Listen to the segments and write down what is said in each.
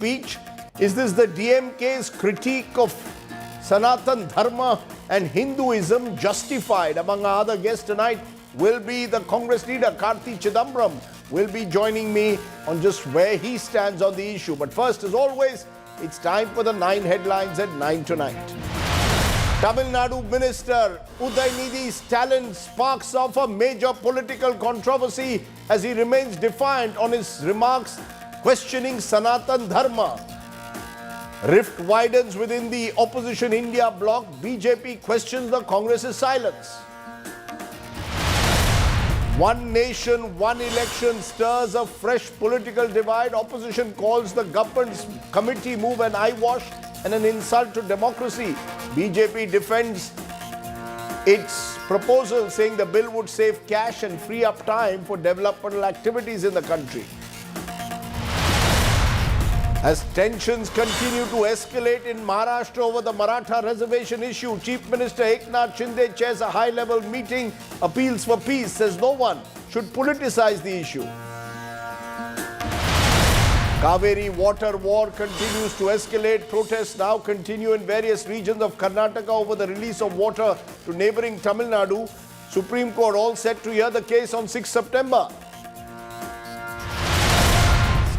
speech? Is this the DMK's critique of Sanatan Dharma and Hinduism justified? Among our other guests tonight will be the Congress leader Karthi Chidambaram, will be joining me on just where he stands on the issue. But first, as always, it's time for the 9 headlines at 9 tonight. Tamil Nadu Minister Udhyanidhi Stalin sparks off a major political controversy as he remains defiant on his remarks questioning Sanatan Dharma. Rift widens within the opposition India bloc. BJP questions the Congress's silence. One nation, one election stirs a fresh political divide. Opposition calls the government's committee move an eyewash and an insult to democracy. BJP defends its proposal, saying the bill would save cash and free up time for developmental activities in the country. As tensions continue to escalate in Maharashtra over the Maratha reservation issue, Chief Minister Eknath Shinde chairs a high-level meeting, appeals for peace, says no one should politicize the issue. Kaveri water war continues to escalate. Protests now continue in various regions of Karnataka over the release of water to neighbouring Tamil Nadu. Supreme Court all set to hear the case on 6 September.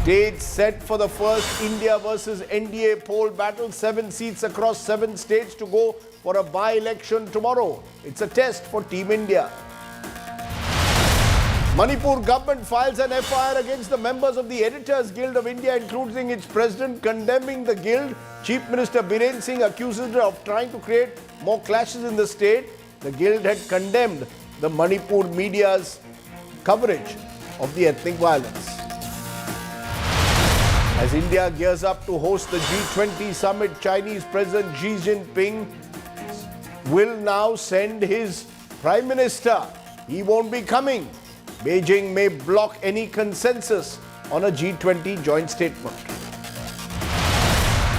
Stage set for the first India versus NDA poll battle. 7 seats across 7 states to go for a by-election tomorrow. It's a test for Team India. Manipur government files an FIR against the members of the Editors Guild of India, including its president, condemning the guild. Chief Minister Biren Singh accuses her of trying to create more clashes in the state. The guild had condemned the Manipur media's coverage of the ethnic violence. As India gears up to host the G20 summit, Chinese President Xi Jinping will now send his Prime Minister. He won't be coming. Beijing may block any consensus on a G20 joint statement.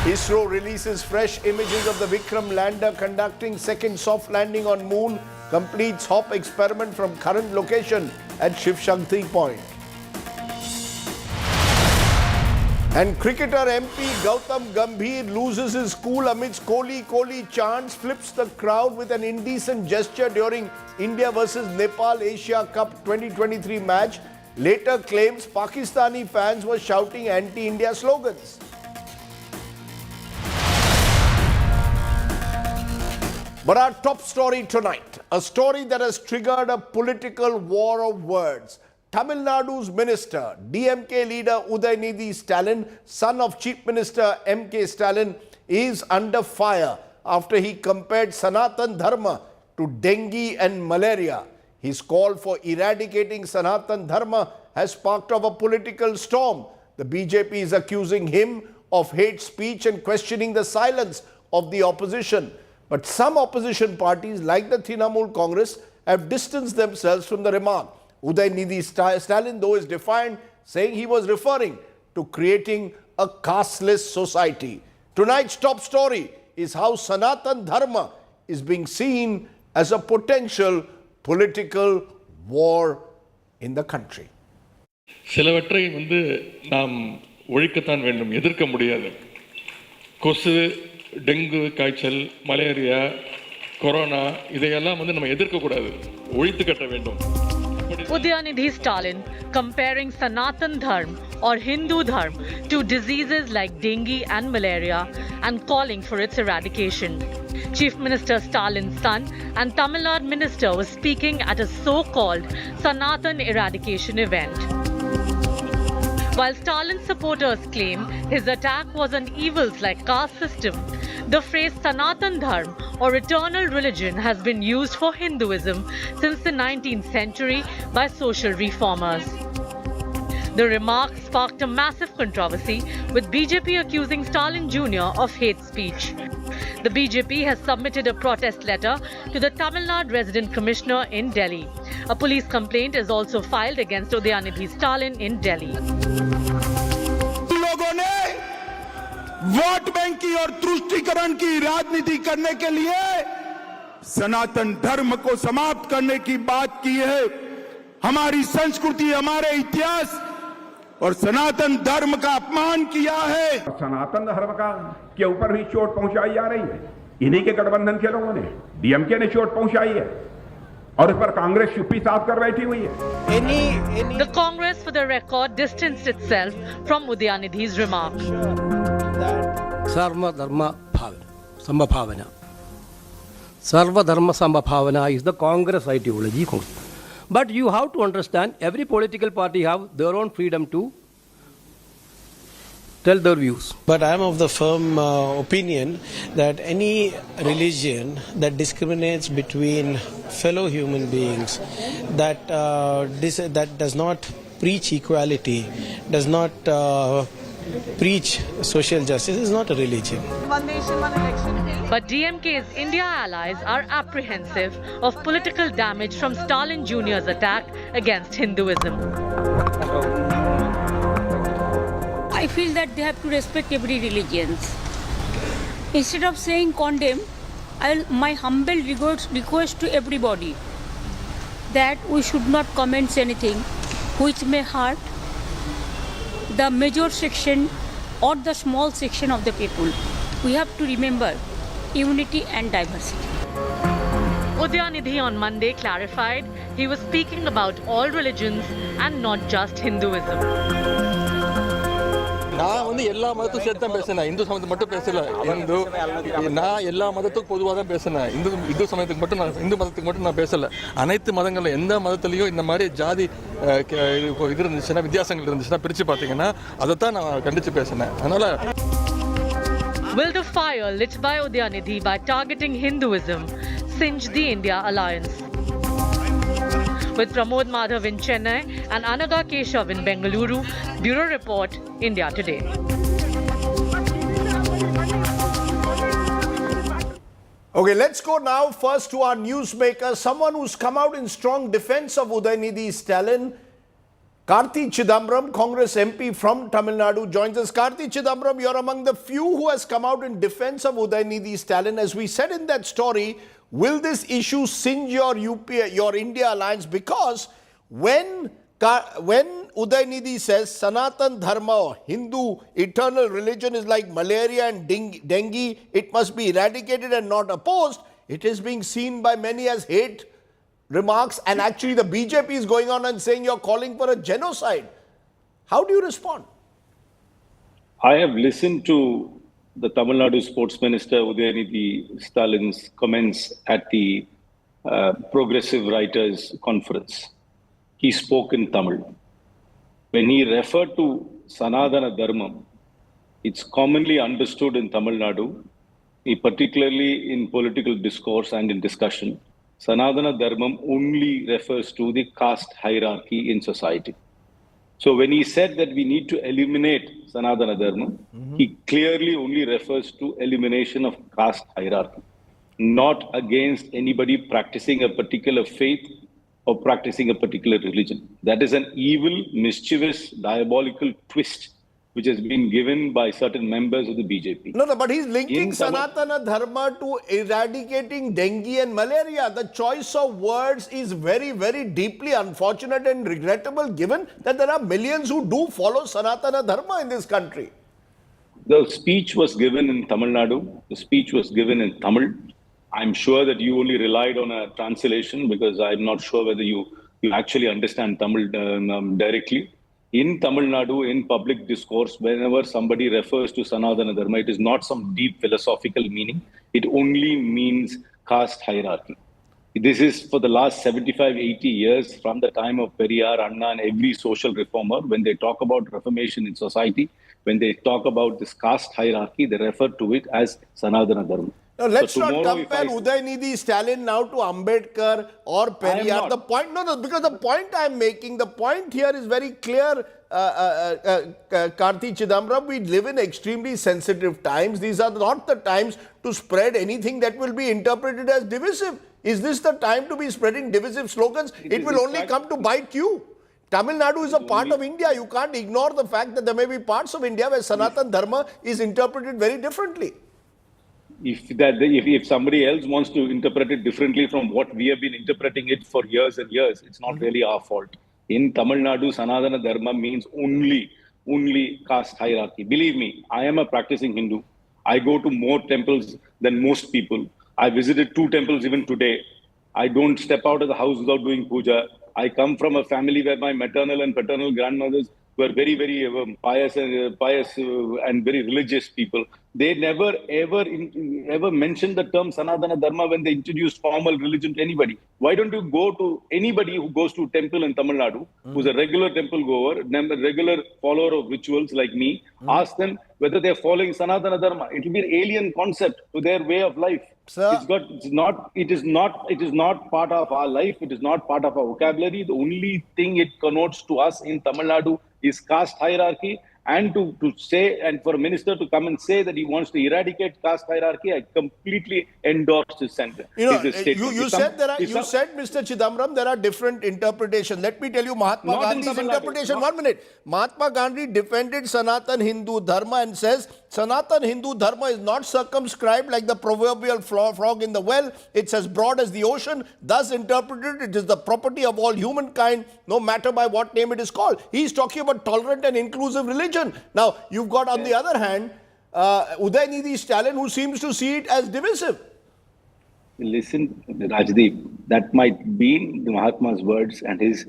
ISRO releases fresh images of the Vikram lander conducting second soft landing on moon, completes hop experiment from current location at Shiv Shakti point. And cricketer MP Gautam Gambhir loses his cool amidst Kohli chants, flips the crowd with an indecent gesture during India versus Nepal Asia Cup 2023 match. Later claims Pakistani fans were shouting anti-India slogans. But our top story tonight, a story that has triggered a political war of words. Tamil Nadu's minister, DMK leader Udhayanidhi Stalin, son of Chief Minister MK Stalin, is under fire after he compared Sanatan Dharma to dengue and malaria. His call for eradicating Sanatan Dharma has sparked off a political storm. The BJP is accusing him of hate speech and questioning the silence of the opposition. But some opposition parties, like the Trinamool Congress, have distanced themselves from the remark. Udhayanidhi Stalin, though, is defiant, saying he was referring to creating a casteless society. Tonight's top story is how Sanatan Dharma is being seen as a potential political war in the country. சிலவற்றை நாம் ஒழிக்கத்தான் வேண்டும், எதிர்க்க முடியாது. கொசு, dengue காய்ச்சல், malaria, corona இதையெல்லாம் நம்ம எதிர்க்க கூடாது, ஒழித்து கட்ட வேண்டும். Udhyanidhi Stalin comparing Sanatan Dharma or Hindu Dharma to diseases like dengue and malaria and calling for its eradication. Chief Minister Stalin's son and Tamil Nadu minister was speaking at a so-called Sanatan eradication event. While Stalin's supporters claim his attack was on evils like caste system, the phrase Sanatan Dharma or eternal religion has been used for Hinduism since the 19th century by social reformers. The remark sparked a massive controversy, with BJP accusing Stalin Jr. of hate speech. The BJP has submitted a protest letter to the Tamil Nadu Resident Commissioner in Delhi. A police complaint is also filed against Udhayanidhi Stalin in Delhi. लोगों ने vote bank की और तुष्टीकरण की राजनीति करने के लिए सनातन धर्म को समाप्त करने की बात की है। हमारी संस्कृति, हमारे इतिहास और सनातन धर्म का अपमान किया है। सनातन धर्म का के ऊपर भी चोट पहुंचाई जा रही है। इन्हीं के गठबंधन के लोगों ने, डीएमके ने चोट पहुंचाई है और इस पर कांग्रेस चुप्पी साध कर बैठी हुई है। The Congress, for the record, distanced itself from Udhayanidhi's remark. Sarva Dharma Sambhavana. Sarva Dharma Sambhavana is the Congress ideology. But you have to understand, every political party have their own freedom to tell their views. But I am of the firm opinion that any religion that discriminates between fellow human beings, that does not preach equality, does not preach social justice, is not a religion. One nation, one election. But DMK's India allies are apprehensive of political damage from Stalin Jr.'s attack against Hinduism. I feel that they have to respect every religion. Instead of saying condemn, my humble request to everybody that we should not comment anything which may hurt the major section or the small section of the people. We have to remember unity and diversity. Udhyanidhi on Monday clarified he was speaking about all religions and not just Hinduism. நான் வந்து எல்லா மதத்துக்கும் சேர்த்து தான் பேசினேன், இந்து சமயத்துக்கு மட்டும் பேசல. நான் எல்லா மதத்துக்கும் பொதுவாக தான் பேசினேன், இந்து சமயத்துக்கு மட்டும் இந்து மதத்துக்கு மட்டும் நான் பேசல. அனைத்து மதங்களில் எந்த மதத்துலையும் இந்த மாதிரி ஜாதி இது இருந்துச்சுன்னா, வித்தியாசங்கள் இருந்துச்சுன்னா பிரித்து பார்த்தீங்கன்னா அதை தான் நான் கண்டித்து பேசினேன். அதனால Will the fire lit by Udhayanidhi by targeting Hinduism singe the India alliance? With Pramod Madhav in Chennai and Anaga Keshav in Bengaluru, Bureau Report, India Today. Okay, let's go now first to our newsmaker, someone who's come out in strong defense of Udhayanidhi Stalin. Karthi Chidambaram, Congress MP from Tamil Nadu, joins us. Karthi Chidambaram, you're among the few who has come out in defense of Udhayanidhi Stalin. As we said in that story, will this issue singe your India alliance? Because when Udhayanidhi says Sanatan Dharma, or Hindu eternal religion, is like malaria and dengue, it must be eradicated and not opposed, it is being seen by many as hate remarks, and actually the BJP is going on and saying you're calling for a genocide. How do you respond? I have listened to the Tamil Nadu Sports Minister Udhayanidhi Stalin's comments at the Progressive Writers Conference. He spoke in Tamil. When he referred to Sanatana Dharma, it's commonly understood in Tamil Nadu, particularly in political discourse and in discussion, Sanatana Dharma only refers to the caste hierarchy in society. So when he said that we need to eliminate Sanatana Dharma, he clearly only refers to elimination of caste hierarchy, not against anybody practicing a particular faith or practicing a particular religion. That is an evil, mischievous, diabolical twist which has been given by certain members of the BJP. No, but he's linking Sanatana Dharma to eradicating dengue and malaria. The choice of words is very, very deeply unfortunate and regrettable, given that there are millions who do follow Sanatana Dharma in this country. The speech was given in Tamil Nadu. The speech was given in Tamil. I'm sure that you only relied on a translation because I'm not sure whether you actually understand Tamil directly. In Tamil Nadu, in public discourse, whenever somebody refers to Sanatana Dharma, it is not some deep philosophical meaning. It only means caste hierarchy. This is for the last 75, 80 years, from the time of Periyar, Anna, and every social reformer. When they talk about reformation in society, when they talk about this caste hierarchy, they refer to it as Sanatana Dharma. Now, let's not compare Udhayanidhi Stalin now to Ambedkar or Periyar. The point, because the point I'm making, the point here is very clear, Karthi Chidambaram. We live in extremely sensitive times. These are not the times to spread anything that will be interpreted as divisive. Is this the time to be spreading divisive slogans? It will only come to bite you. Tamil Nadu is a part of India. You can't ignore the fact that there may be parts of India where Sanatan Dharma is interpreted very differently. If somebody else wants to interpret it differently from what we have been interpreting it for years and years, it's not really our fault. In Tamil Nadu, Sanatana Dharma means only caste hierarchy. Believe me, I am a practicing Hindu. I go to more temples than most people. I visited 2 temples even today. I don't step out of the house without doing puja. I come from a family where my maternal and paternal grandmothers were very, very pious and very religious people. They never ever mentioned the term Sanatana Dharma when they introduced formal religion to anybody. Why don't you go to anybody who goes to temple in Tamil Nadu, who's a regular temple goer, a regular follower of rituals like me, ask them whether they're following Sanatana Dharma. It will be an alien concept to their way of life. Sir? It is not part of our life. It is not part of our vocabulary. The only thing it connotes to us in Tamil Nadu is caste hierarchy. And to say, and for a minister to come and say that he wants to eradicate caste hierarchy, I completely endorse his sentence. You said, Mr. Chidambaram, there are different interpretations. Let me tell you Mahatma Gandhi's interpretation. 1 minute. Mahatma Gandhi defended Sanatan Hindu Dharma and says, Sanatan Hindu Dharma is not circumscribed like the proverbial frog in the well. It's as broad as the ocean. Thus interpreted, it is the property of all humankind, no matter by what name it is called. He's talking about tolerant and inclusive religion. Now, you've got on the other hand, Udhayanidhi Stalin, who seems to see it as divisive. Listen, Rajdeep, that might be the Mahatma's words and his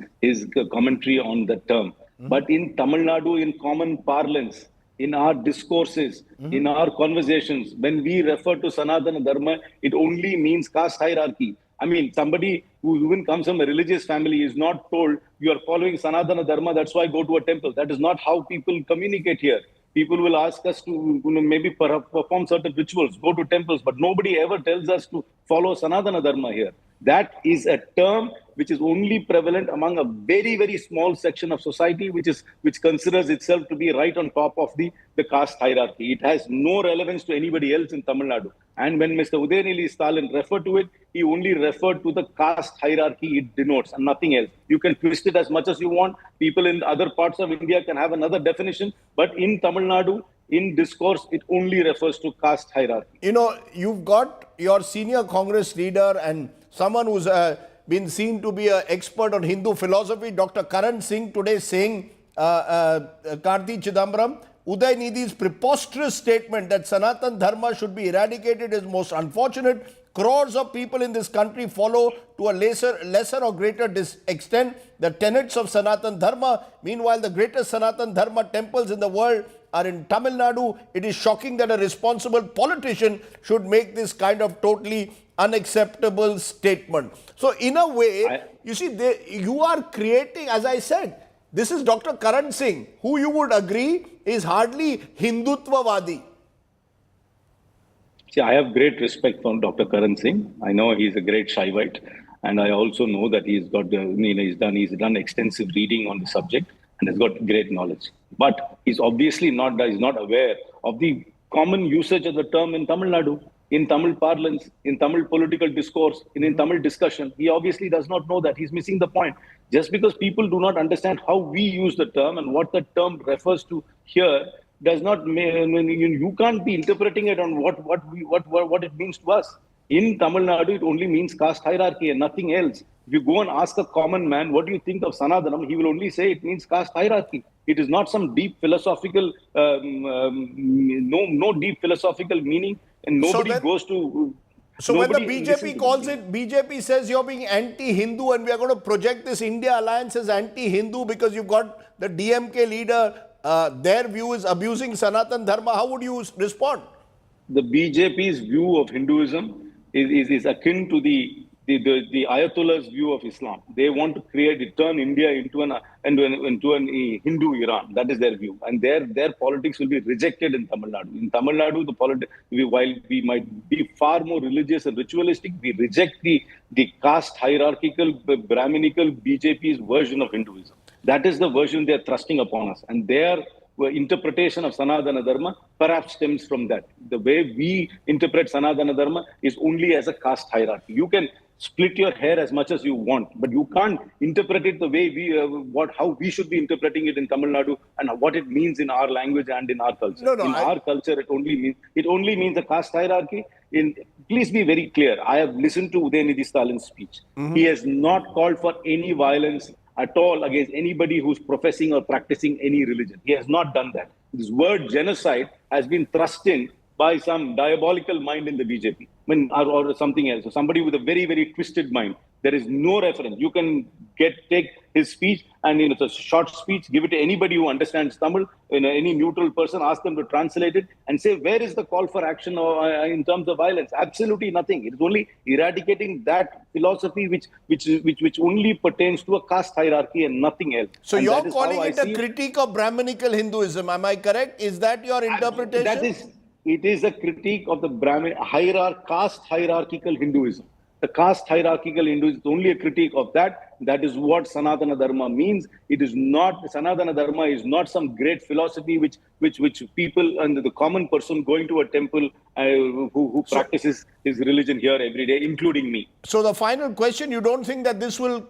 commentary on the term. But in Tamil Nadu, in common parlance, in our discourses, in our conversations, when we refer to Sanatana Dharma, it only means caste hierarchy. I mean, somebody who even comes from a religious family is not told, you are following Sanatana Dharma, that's why go to a temple. That is not how people communicate here. People will ask us to maybe perform certain rituals, go to temples, but nobody ever tells us to follow Sanatana Dharma here. That is a term which is only prevalent among a very, very small section of society, which considers itself to be right on top of the caste hierarchy. It has no relevance to anybody else in Tamil Nadu. And when Mr. Udhayanidhi Stalin referred to it, he only referred to the caste hierarchy it denotes and nothing else. You can twist it as much as you want. People in other parts of India can have another definition. But in Tamil Nadu, in discourse, it only refers to caste hierarchy. You know, you've got your senior Congress leader and someone who's been seen to be an expert on Hindu philosophy, Dr. Karan Singh, today saying, Karthi Chidambaram, Udhayanidhi's preposterous statement that Sanatan Dharma should be eradicated is most unfortunate. Crores of people in this country follow to a lesser or greater extent the tenets of Sanatan Dharma. Meanwhile, the greatest Sanatan Dharma temples in the world are in Tamil Nadu. It is shocking that a responsible politician should make this kind of totally unacceptable statement. So in a way, you see, you are creating, as I said, this is Dr. Karan Singh, who you would agree is hardly Hindutvavadi. See, I have great respect for Dr. Karan Singh. I know he's a great Shaivite, and I also know that he's done extensive reading on the subject and has got great knowledge. But he's obviously not aware of the common usage of the term in Tamil Nadu, in Tamil parlance, in Tamil political discourse, in Tamil discussion. He obviously does not know that. He's missing the point. Just because people do not understand how we use the term and what the term refers to here, does not mean you can't be interpreting it on what it means to us. In Tamil Nadu, it only means caste hierarchy and nothing else. If you go and ask a common man, what do you think of Sanathanam? He will only say it means caste hierarchy. It is not some deep philosophical, no deep philosophical meaning, and nobody goes to. So when the BJP calls it, BJP says you're being anti-Hindu and we are going to project this India alliance as anti-Hindu because you've got the DMK leader, their view is abusing Sanatan Dharma. How would you respond? The BJP's view of Hinduism is akin to the Ayatollah's view of Islam. They want to turn India into an Hindu Iran. That is their view, and their politics will be rejected in Tamil Nadu. In Tamil Nadu, while we might be far more religious and ritualistic, we reject the caste hierarchical, Brahminical BJP's version of Hinduism. That is the version they are thrusting upon us, and their interpretation of Sanatana Dharma perhaps stems from that. The way we interpret Sanatana Dharma is only as a caste hierarchy. You can split your hair as much as you want, but you can't interpret it the way how we should be interpreting it in Tamil Nadu and what it means in our language and in our culture. Our culture, it only means a caste hierarchy. Please be very clear. I have listened to Udhayanidhi Stalin's speech. He has not called for any violence at all against anybody who's professing or practicing any religion. He has not done that. This word genocide has been thrust in by some diabolical mind in the BJP, or something else, or somebody with a very, very twisted mind. There is no reference. You can take his speech, and it's a short speech, give it to anybody who understands Tamil, any neutral person, ask them to translate it and say, where is the call for action in terms of violence? Absolutely nothing. It is only eradicating that philosophy which only pertains to a caste hierarchy and nothing else. So and you're calling it a critique of Brahminical Hinduism, am I correct? Is that your interpretation? It is a critique of the caste hierarchical Hinduism. The caste hierarchical Hinduism is only a critique of that. That is what Sanatana Dharma means. It is not, Sanatana Dharma is not some great philosophy which people and the common person going to a temple who practices his religion here every day, including me. So the final question, you don't think that this will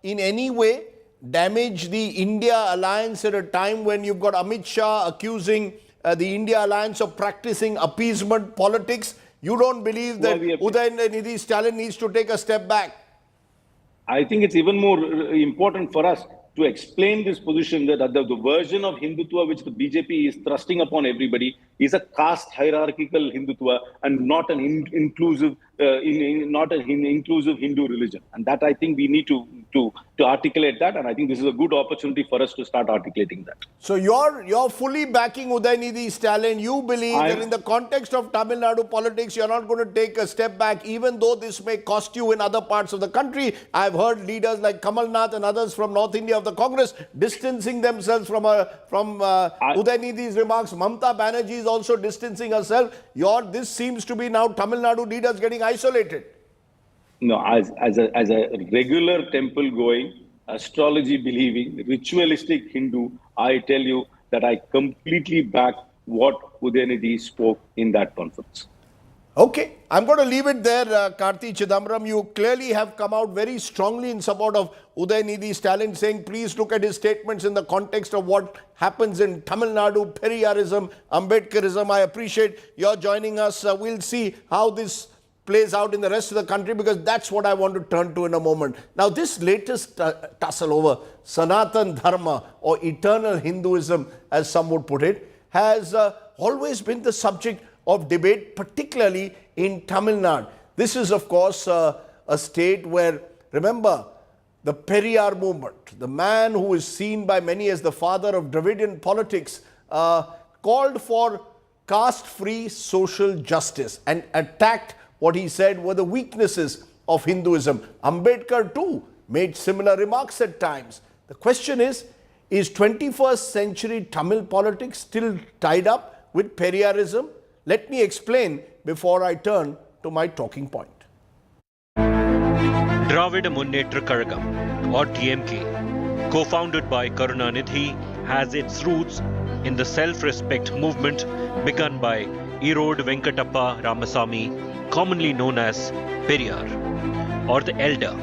in any way damage the India alliance at a time when you've got Amit Shah accusing the India alliance of practicing appeasement politics? You don't believe that Udhayanidhi Stalin needs to take a step back? I think it's even more important for us to explain this position that the version of Hindutva which the BJP is thrusting upon everybody is a caste hierarchical Hindutva and not an inclusive Hindu religion. And that I think we need to articulate that, and I think this is a good opportunity for us to start articulating that. So you're fully backing Udhayanidhi Stalin. You believe that in the context of Tamil Nadu politics, you're not going to take a step back, even though this may cost you in other parts of the country. I've heard leaders like Kamal Nath and others from North India of the Congress distancing themselves from Udhayanidhi's remarks. Mamata Banerjee is also distancing herself. This seems to be now Tamil Nadu leaders getting isolated. No, as a regular temple going, astrology believing, ritualistic Hindu, I tell you that I completely back what Udhayanidhi spoke in that conference. Okay, I'm going to leave it there, Karthi Chidambaram. You clearly have come out very strongly in support of Udhayanidhi Stalin, saying please look at his statements in the context of what happens in Tamil Nadu, Periyarism, Ambedkarism. I appreciate your joining us. We'll see how this plays out in the rest of the country, because that's what I want to turn to in a moment. Now, this latest tussle over Sanatan Dharma, or eternal Hinduism, as some would put it, has always been the subject of debate, particularly in Tamil Nadu. This is, of course, a state where, remember, the Periyar movement, the man who is seen by many as the father of Dravidian politics, called for caste-free social justice and attacked what he said were the weaknesses of Hinduism. Ambedkar too made similar remarks at times. The question is 21st century Tamil politics still tied up with Periyarism? Let me explain before I turn to my talking point. Dravida Munnetra Kazhagam, or DMK, co-founded by Karunanidhi, has its roots in the self-respect movement begun by Erode Venkatappa Ramasamy, commonly known as Periyar, or the Elder.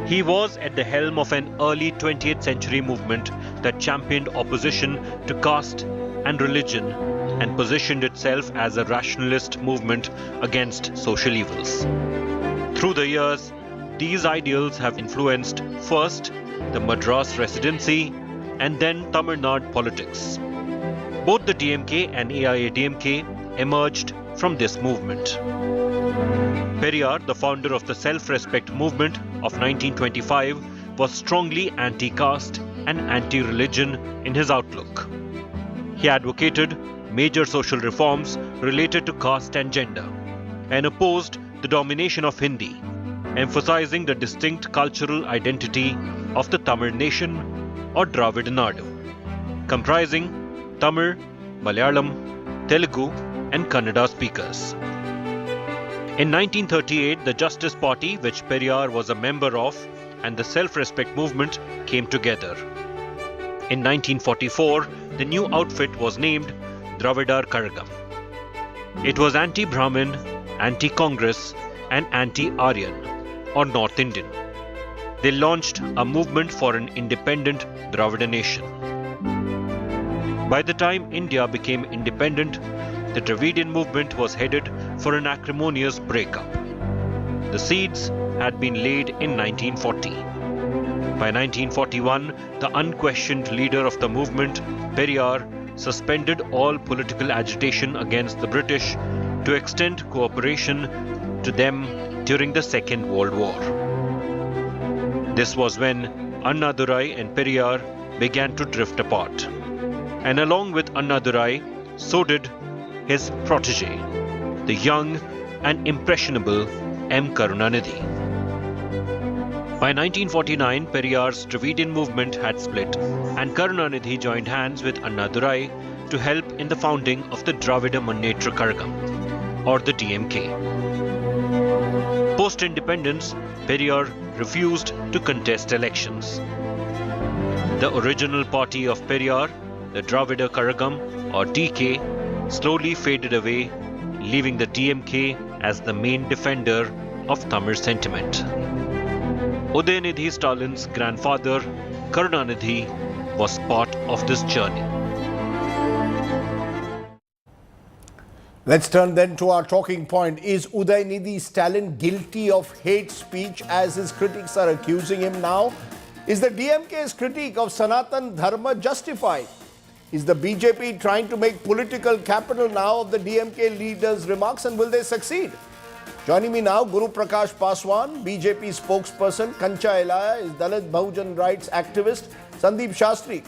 He was at the helm of an early 20th century movement that championed opposition to caste and religion and positioned itself as a rationalist movement against social evils. Through the years, these ideals have influenced first the Madras Residency and then Tamil Nadu politics. Both the DMK and AIADMK emerged from this movement. Periyar, the founder of the self-respect movement of 1925, was strongly anti-caste and anti-religion in his outlook. He advocated major social reforms related to caste and gender and opposed the domination of Hindi, emphasizing the distinct cultural identity of the Tamil nation, or Dravidian Nadu, comprising Tamil, Malayalam, Telugu and Kannada speakers. In 1938, the Justice Party, which Periyar was a member of, and the self-respect movement came together. In 1944, the new outfit was named Dravidar Kazhagam. It was anti-Brahmin, anti-Congress and anti-Aryan, or North Indian. They launched a movement for an independent Dravida nation. By the time India became independent, the Dravidian movement was headed for an acrimonious breakup. The seeds had been laid in 1940. By 1941, the unquestioned leader of the movement, Periyar, suspended all political agitation against the British to extend cooperation to them during the Second World War. This was when Annadurai and Periyar began to drift apart. And along with Annadurai, so did his protege, the young and impressionable M. Karunanidhi. By 1949, Periyar's Dravidian movement had split, and Karunanidhi joined hands with Annadurai to help in the founding of the Dravida Munnetra Kazhagam, or the DMK. Post-independence, Periyar refused to contest elections. The original party of Periyar, the Dravida Kazhagam, or DK, slowly faded away, leaving the DMK as the main defender of Tamil sentiment. Udhayanidhi Stalin's grandfather, Karunanidhi, was part of this journey. Let's turn then to our talking point. Is Udhayanidhi Stalin guilty of hate speech as his critics are accusing him now? Is the DMK's critique of Sanatan Dharma justified? Is the BJP trying to make political capital now of the DMK leader's remarks, and will they succeed? Joining me now, Guru Prakash Paswan, BJP spokesperson, Kancha Elaya is Dalit Bahujan rights activist, Sandeep Shastri,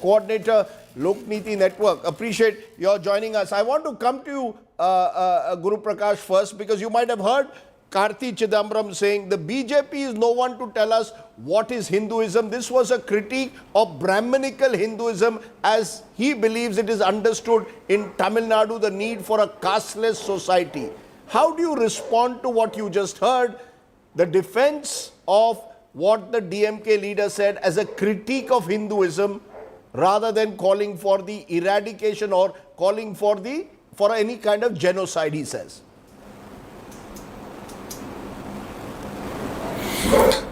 coordinator, Lokniti Network. Appreciate your joining us. I want to come to you, Guru Prakash, first, because you might have heard Karthi Chidambaram saying the BJP is no one to tell us what is Hinduism. This was a critique of Brahminical Hinduism as he believes it is understood in Tamil Nadu, the need for a casteless society. How do you respond to what you just heard, the defense of what the DMK leader said as a critique of Hinduism rather than calling for the eradication or calling for any kind of genocide, he says?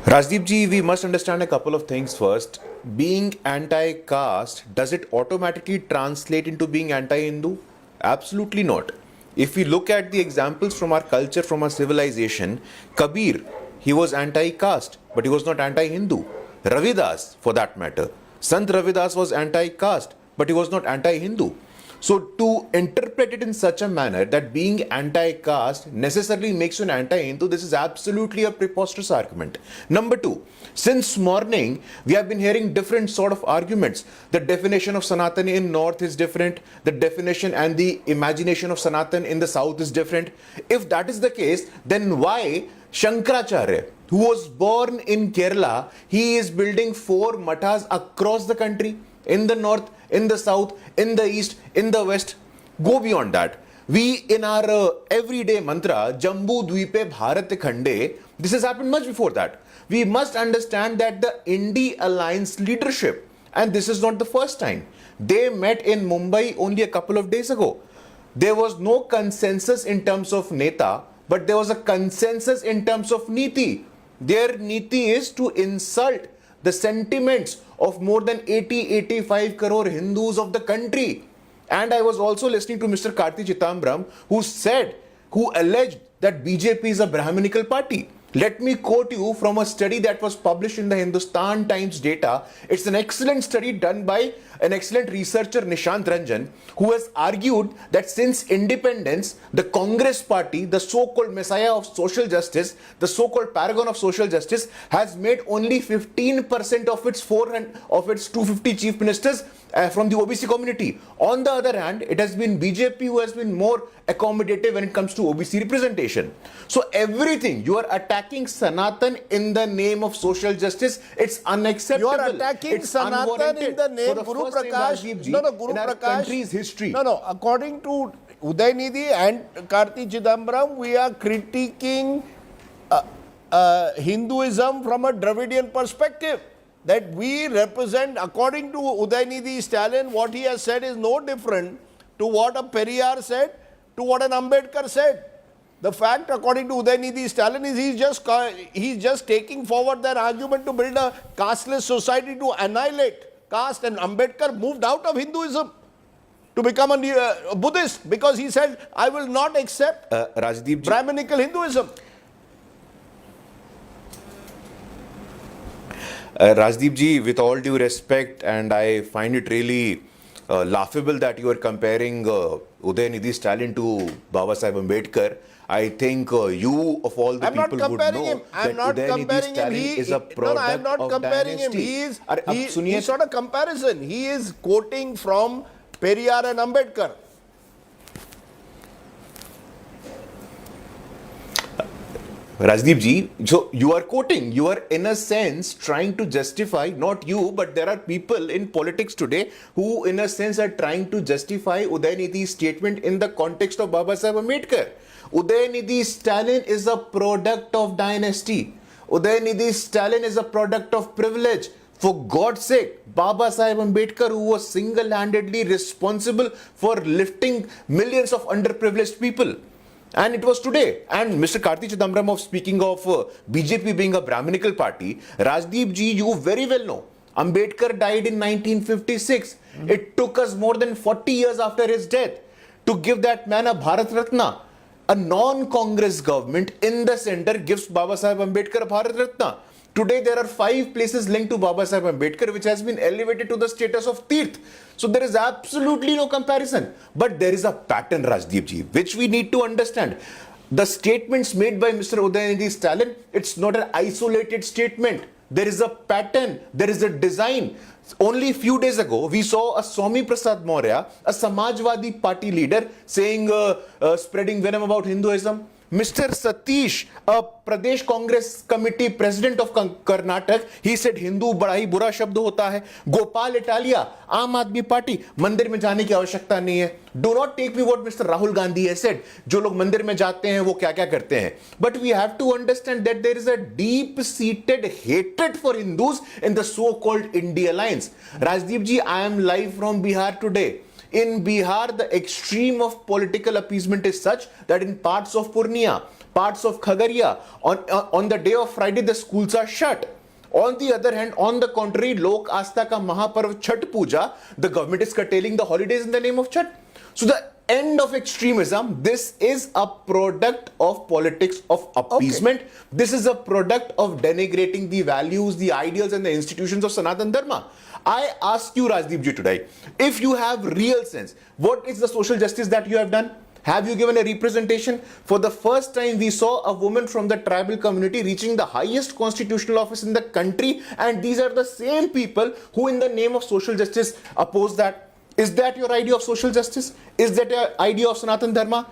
Rajdeep ji, we must understand a couple of things first. Being anti-caste, does it automatically translate into being anti-Hindu? Absolutely not. If we look at the examples from our culture, from our civilization, Kabir, he was anti-caste, but he was not anti-Hindu. Ravidas, for that matter. Sant Ravidas was anti-caste, but he was not anti-Hindu. So to interpret it in such a manner that being anti-caste necessarily makes you an anti-Hindu, this is absolutely a preposterous argument. Number two, since morning, we have been hearing different sort of arguments. The definition of Sanatan in North is different. The definition and the imagination of Sanatan in the South is different. If that is the case, then why Shankaracharya, who was born in Kerala, he is building 4 mathas across the country, in the North, in the South, in the East, in the West? Go beyond that. We, in our everyday mantra, Jambu Dvipe Bharat Khande, this has happened much before that. We must understand that the Indie Alliance leadership, and this is not the first time, they met in Mumbai only a couple of days ago. There was no consensus in terms of Neta, but there was a consensus in terms of Niti. Their Niti is to insult the sentiments of more than 80-85 crore Hindus of the country. And I was also listening to Mr. Karthi Chidambaram, who alleged that BJP is a Brahminical party. Let me quote you from a study that was published in the Hindustan Times data. It's an excellent study done by an excellent researcher, Nishant Ranjan, who has argued that since independence, the Congress party, the so-called messiah of social justice, the so-called paragon of social justice, has made only 15% of its 250 chief ministers from the OBC community. On the other hand, it has been BJP who has been more accommodative when it comes to OBC representation. So everything, you are attacking Sanatan in the name of social justice. It's unacceptable. You are attacking it's Sanatan in the name, Guru Prakash. Guru in our Prakash. country's history. According to Udhayanidhi and Karthi Chidambaram, we are critiquing Hinduism from a Dravidian perspective. That we represent, according to Udhayanidhi Stalin, what he has said is no different to what a Periyar said, to what an Ambedkar said. The fact, according to Udhayanidhi Stalin, is he's just taking forward their argument to build a casteless society to annihilate caste, and Ambedkar moved out of Hinduism to become a Buddhist because he said, I will not accept Rajdeep ji, with all due respect, and I find it really laughable that you are comparing Udhayanidhi Stalin to Baba Sahib Ambedkar. I think you of all the I'm not people would comparing know him. I'm that not Udhayanidhi comparing him. Stalin is a product I'm not of comparing him. dynasty. He's not a comparison. He is quoting from Periyar and Ambedkar. Rajdeep ji, so you are quoting, you are in a sense trying to justify, not you, but there are people in politics today who in a sense are trying to justify Udhayanidhi's statement in the context of Baba Sahib Ambedkar. Udhayanidhi Stalin is a product of dynasty. Udhayanidhi Stalin is a product of privilege. For God's sake, Baba Sahib Ambedkar, who was single-handedly responsible for lifting millions of underprivileged people. And it was today. And Mr. Karti Chidambaram, of speaking of BJP being a Brahminical party, Rajdeep ji, you very well know, Ambedkar died in 1956. It took us more than 40 years after his death to give that man a Bharat Ratna. A non-Congress government in the center gives Baba Sahib Ambedkar a Bharat Ratna. Today there are 5 places linked to Baba Sahib Ambedkar which has been elevated to the status of Tirth. So there is absolutely no comparison. But there is a pattern, Rajdeep ji, which we need to understand. The statements made by Mr. Udhayanidhi Stalin, it's not an isolated statement. There is a pattern, there is a design. Only a few days ago, we saw a Swami Prasad Maurya, a Samajwadi party leader, saying, spreading venom about Hinduism. Mr. Satish, a Pradesh Congress Committee president of Karnataka, he said Hindu बड़ा ही बुरा शब्द होता है. Gopal Italia, आम आदमी party, मंदिर में जाने की आवश्यकता नहीं है. Do not take me what Mr. Rahul Gandhi has said. जो लोग मंदिर में जाते हैं वो क्या क्या करते हैं. But we have to understand that there is a deep-seated hatred for Hindus in the so-called India Alliance. Rajdeep ji, I am live from Bihar today. In Bihar, the extreme of political appeasement is such that in parts of Purnia, parts of Khagaria, on the day of Friday, the schools are shut. On the other hand, on the contrary, Lok Astha ka Mahaparv Chhat Puja, the government is curtailing the holidays in the name of Chhat. So the end of extremism, this is a product of politics of appeasement. Okay. This is a product of denigrating the values, the ideals and the institutions of Sanatan Dharma. I ask you, Rajdeep ji, today, if you have real sense, what is the social justice that you have done? Have you given a representation? For the first time, we saw a woman from the tribal community reaching the highest constitutional office in the country, and these are the same people who, in the name of social justice, oppose that. Is that your idea of social justice? Is that your idea of Sanatan Dharma?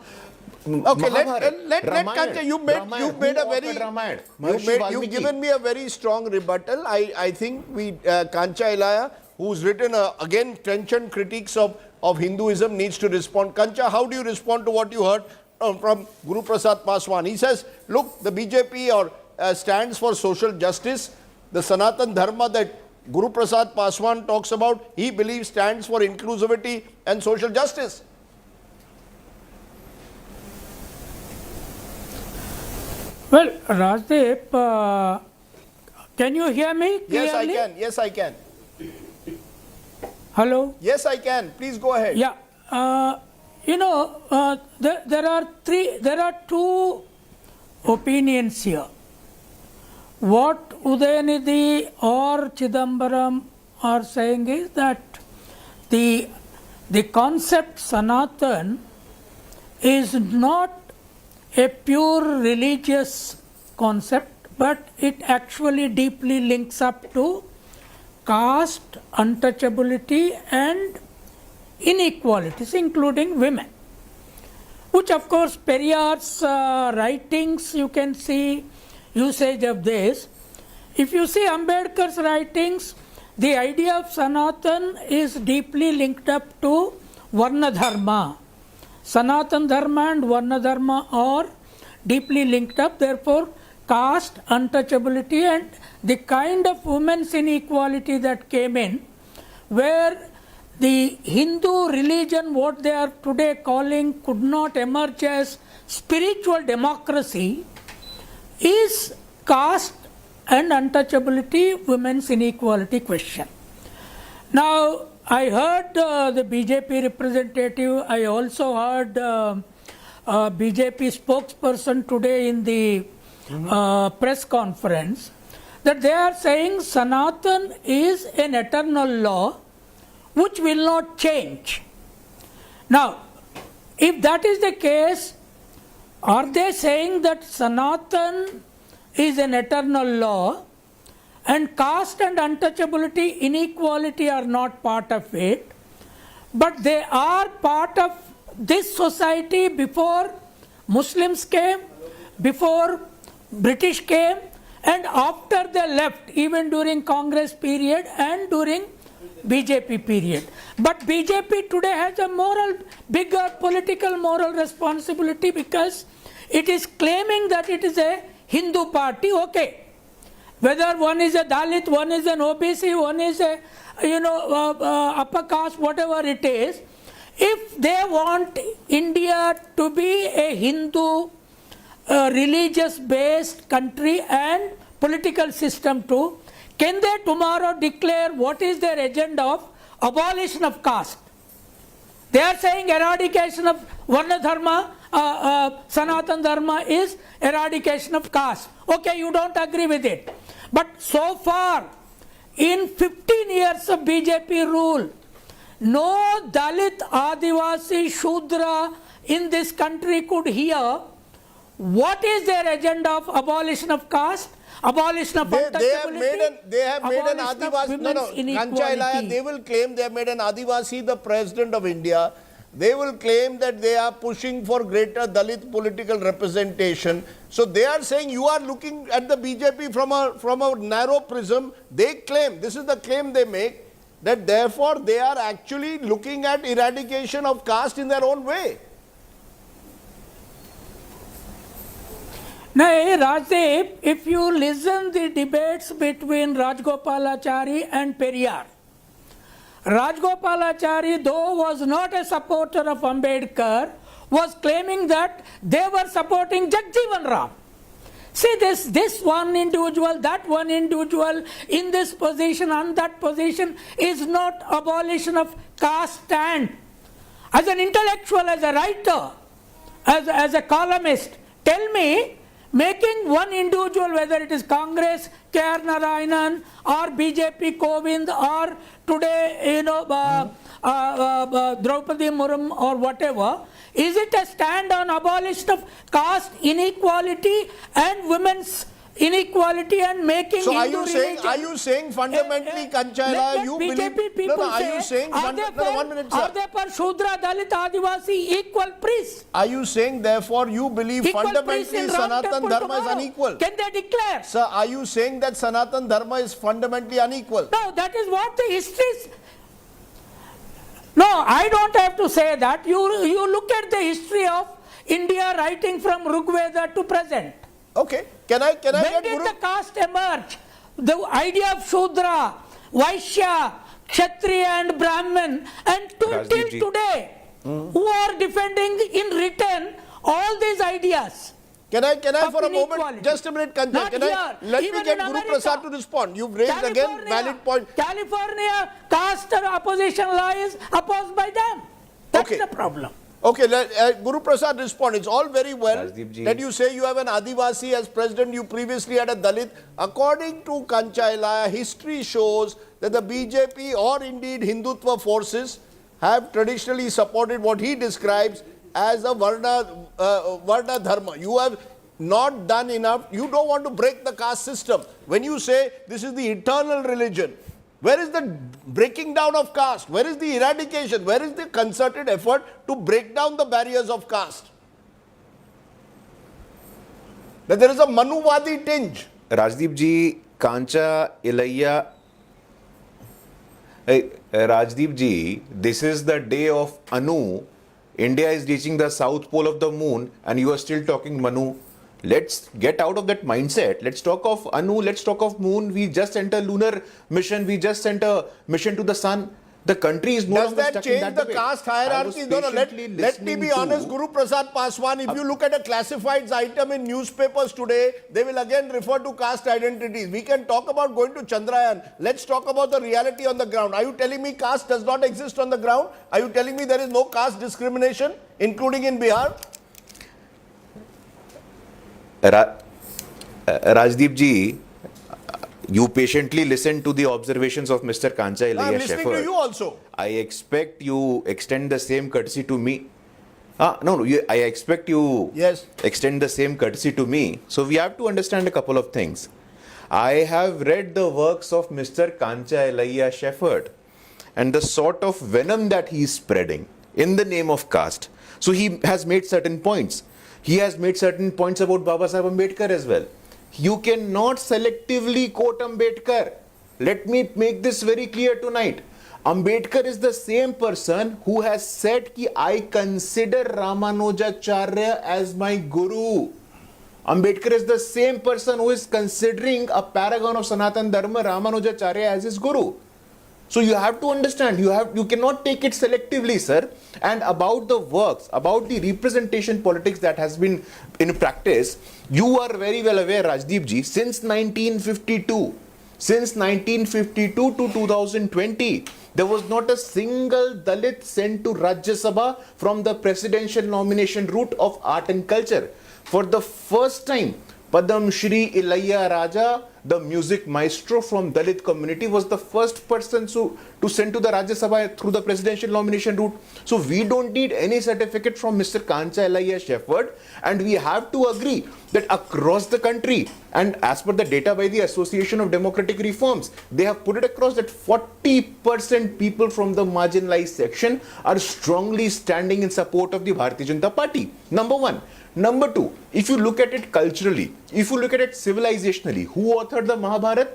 Okay, let Kancha, you've given me a very strong rebuttal. I think Kancha Ilaya, who's written again trenchant critiques of Hinduism, needs to respond. Kancha, how do you respond to what you heard from Guru Prasad Paswan? He says, look, the BJP stands for social justice. The Sanatan Dharma that Guru Prasad Paswan talks about, he believes stands for inclusivity and social justice. Well, Rajdeep, can you hear me clearly? Yes, I can. Yes, I can. Hello? Yes, I can. Please go ahead. Yeah. There are two opinions here. What Udhayanidhi or Chidambaram are saying is that the concept Sanatan is not a pure religious concept, but it actually deeply links up to caste, untouchability and inequalities, including women. Which of course Periyar's writings, you can see usage of this. If you see Ambedkar's writings, the idea of Sanatan is deeply linked up to Varna Dharma. Sanatan Dharma and Varna Dharma are deeply linked up, therefore caste, untouchability and the kind of women's inequality that came in, where the Hindu religion, what they are today calling, could not emerge as spiritual democracy, is caste and untouchability, women's inequality question. Now, I heard the BJP representative, I also heard BJP spokesperson today in the press conference. that they are saying Sanatan is an eternal law which will not change. Now, if that is the case, are they saying that Sanatan is an eternal law and caste and untouchability, inequality are not part of it, but they are part of this society before Muslims came, before British came, and after they left, even during Congress period and during BJP period. But BJP today has a bigger political moral responsibility because it is claiming that it is a Hindu party. Okay, whether one is a Dalit, one is an OBC, one is a upper caste, whatever it is, if they want India to be a Hindu religious based country and political system too, can they tomorrow declare what is their agenda of abolition of caste? They are saying eradication of Varna Dharma, Sanatan Dharma is eradication of caste. Okay, you don't agree with it. But so far, in 15 years of BJP rule, no Dalit, Adivasi, Shudra in this country could hear what is their agenda of abolition of caste, abolition of untouchability. They have made an Adivasi. Kancha Ilaya, they will claim they have made an Adivasi the president of India. They will claim that they are pushing for greater Dalit political representation. So they are saying you are looking at the BJP from a narrow prism. They claim, this is the claim they make, that therefore they are actually looking at eradication of caste in their own way. Now, Rajdeep, if you listen the debates between Rajgopalachari and Periyar, Rajgopalachari, though was not a supporter of Ambedkar, was claiming that they were supporting Jagjeevan Ram. See, this one individual, that one individual, in this position, on that position, is not abolition of caste stand. As an intellectual, as a writer, as a columnist, tell me, making one individual, whether it is Congress, K.R. Narayanan, or BJP Kovind, or today, Draupadi Murmu or whatever, is it a stand on abolition of caste inequality and women's inequality and making so Hindu religion? Are you saying fundamentally, Kanchaila, you BJP believe... people are you saying... are they for Shudra, Dalit, Adivasi equal priests? Are you saying, therefore, you believe Equal fundamentally priests in Sanatan Ram Dharma Temple is tomorrow? unequal? Can they declare? Sir, are you saying that Sanatan Dharma is fundamentally unequal? No, that is what the history is. No, I don't have to say that. You look at the history of India writing from Rigveda to present. Okay. Can I When get did Guru? the caste emerge? The idea of Shudra, Vaishya, Kshatriya and Brahmin, and till today, who are defending in written all these ideas. Can I for a inequality. moment, just a minute, Kancha, Not let me here, get even in Guru America. Prasad to respond. You've raised again valid point. California caste opposition law is opposed by them. That's Okay. the problem. Okay, let Guru Prasad respond. It's all very well Rajdeep ji. that you say you have an Adivasi as president, you previously had a Dalit. According to Kancha Ilaya, history shows that the BJP or indeed Hindutva forces have traditionally supported what he describes as a Varna Dharma. You have not done enough. You don't want to break the caste system. When you say this is the eternal religion, where is the breaking down of caste? Where is the eradication? Where is the concerted effort to break down the barriers of caste? That there is a Manuvadi tinge. Rajdeep ji, Kancha Ilaya. Rajdeep ji, this is the day of Anu. India is reaching the south pole of the moon and you are still talking Manu. Let's get out of that mindset. Let's talk of Anu, let's talk of moon. We just sent a lunar mission, we just sent a mission to the sun. The country is no Does longer that stuck in change that the debate. caste I was hierarchy? No, let patiently me listening be to- honest, Guru Prasad Paswan, if you look at a classifieds item in newspapers today, they will again refer to caste identities. We can talk about going to Chandrayaan. Let's talk about the reality on the ground. Are you telling me caste does not exist on the ground? Are you telling me there is no caste discrimination, including in Bihar? Rajdeep ji, You patiently listen to the observations of Mr. Kancha I'm Ilayya listening to Shepherd. you also. I expect you extend the same courtesy to me. I expect you extend the same courtesy to me. So we have to understand a couple of things. I have read the works of Mr. Kancha Ilayya Shepherd and the sort of venom that he is spreading in the name of caste. So he has made certain points. He has made certain points about Baba Saheb Ambedkar as well. You cannot selectively quote Ambedkar. Let me make this very clear tonight. Ambedkar is the same person who has said ki I consider Ramanujacharya as my guru. Ambedkar is the same person who is considering a paragon of Sanatan Dharma, Ramanujacharya, as his guru. So you have to understand, you cannot take it selectively, sir. And about the works, about the representation politics that has been in practice, you are very well aware, Rajdeep ji, since 1952 to 2020, there was not a single Dalit sent to Rajya Sabha from the presidential nomination route of art and culture. For the first time, Padam Shri Ilayya Raja, the music maestro from Dalit community, was the first person to send to the Rajya Sabha through the presidential nomination route. So we don't need any certificate from Mr. Kancha Ilayya Shepherd, and we have to agree that across the country, and as per the data by the Association of Democratic Reforms, they have put it across that 40% people from the marginalized section are strongly standing in support of the Bharatiya Janata Party. Number one. Number two, if you look at it culturally, if you look at it civilizationally, who authored the Mahabharata?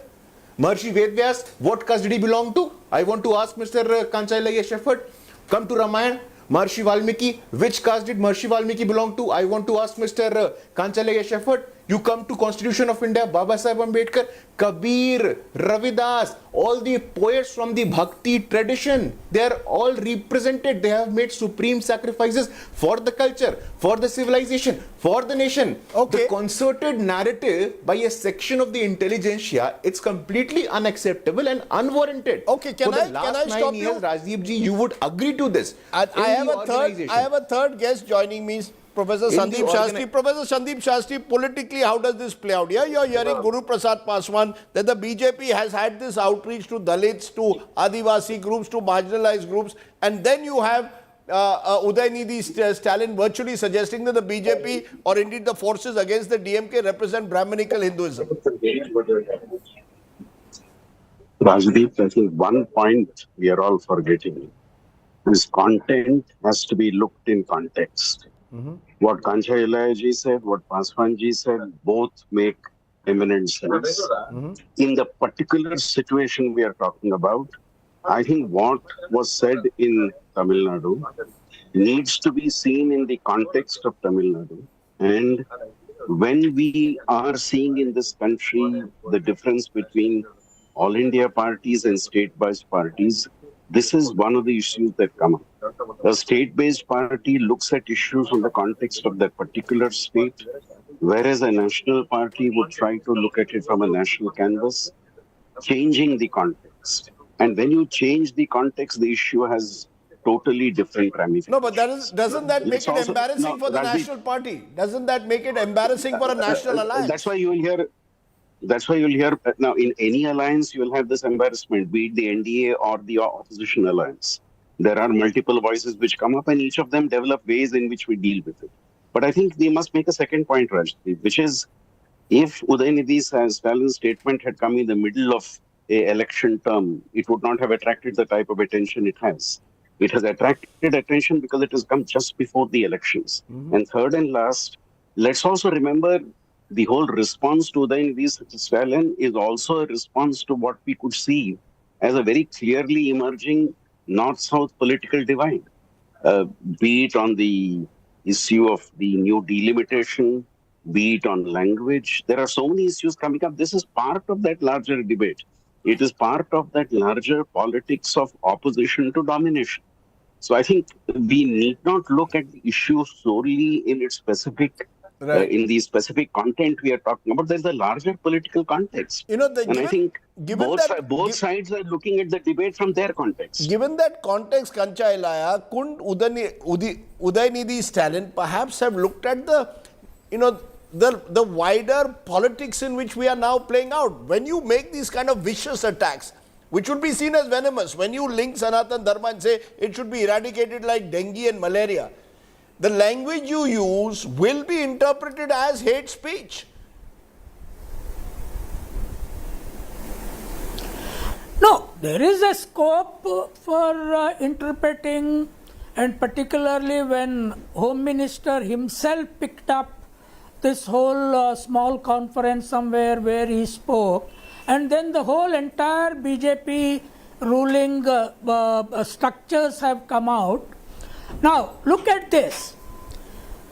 Maharishi Vedvyas. What caste did he belong to? I want to ask Mr. Kancha Ilayya Shepherd. Come to Ramayana. Maharishi Valmiki. Which caste did Maharishi Valmiki belong to? I want to ask Mr. Kancha Ilayya Shepherd. You come to Constitution of India, Baba Saheb Ambedkar, Kabir, Ravidas, all the poets from the Bhakti tradition, they are all represented. They have made supreme sacrifices for the culture, for the civilization, for the nation. The concerted narrative by a section of the intelligentsia, it's completely unacceptable and unwarranted. Okay, can I stop you? Rajdeep ji, you would agree to this. I have a third guest joining me, Professor Sandeep Shastri. Professor Sandeep Shastri, politically, how does this play out? Here you are hearing Guru Prasad Paswan that the BJP has had this outreach to Dalits, to Adivasi groups, to marginalized groups, and then you have Udhayanidhi Stalin virtually suggesting that the BJP or indeed the forces against the DMK represent Brahminical Hinduism. Rajdeep, I think one point we are all forgetting is content has to be looked in context. What Kancha Ilayya ji said, what Paswan ji said, both make eminent sense. In the particular situation we are talking about, I think what was said in Tamil Nadu needs to be seen in the context of Tamil Nadu. And when we are seeing in this country the difference between all India parties and state-based parties, this is one of the issues that come up. A state-based party looks at issues in the context of that particular state, whereas a national party would try to look at it from a national canvas, changing the context. And when you change the context, the issue has totally different ramifications. No, but doesn't that make it embarrassing for the national party? Doesn't that make it embarrassing for a national alliance? That's why you will hear now in any alliance you will have this embarrassment, be it the NDA or the opposition alliance. There are multiple voices which come up and each of them develop ways in which we deal with it. But I think we must make a second point, Rajdeep, which is if Udhayanidhi Stalin's statement had come in the middle of an election term, it would not have attracted the type of attention it has. It has attracted attention because it has come just before the elections. And third and last, let's also remember the whole response to Udhayanidhi Stalin is also a response to what we could see as a very clearly emerging North-South political divide, be it on the issue of the new delimitation, be it on language. There are so many issues coming up. This is part of that larger debate. It is part of that larger politics of opposition to domination. So I think we need not look at the issue solely in its specific, in the specific content we are talking about. There's a larger political context. You know, I think both sides are looking at the debate from their context. Given that context, Kancha Ilayya, couldn't Udhayanidhi Stalin perhaps have looked at the, the wider politics in which we are now playing out. When you make these kind of vicious attacks, which would be seen as venomous, when you link Sanatan Dharma and say it should be eradicated like dengue and malaria, the language you use will be interpreted as hate speech. No, there is a scope for interpreting, and particularly when Home Minister himself picked up this whole small conference somewhere where he spoke, and then the whole entire BJP ruling structures have come out. Now, look at this.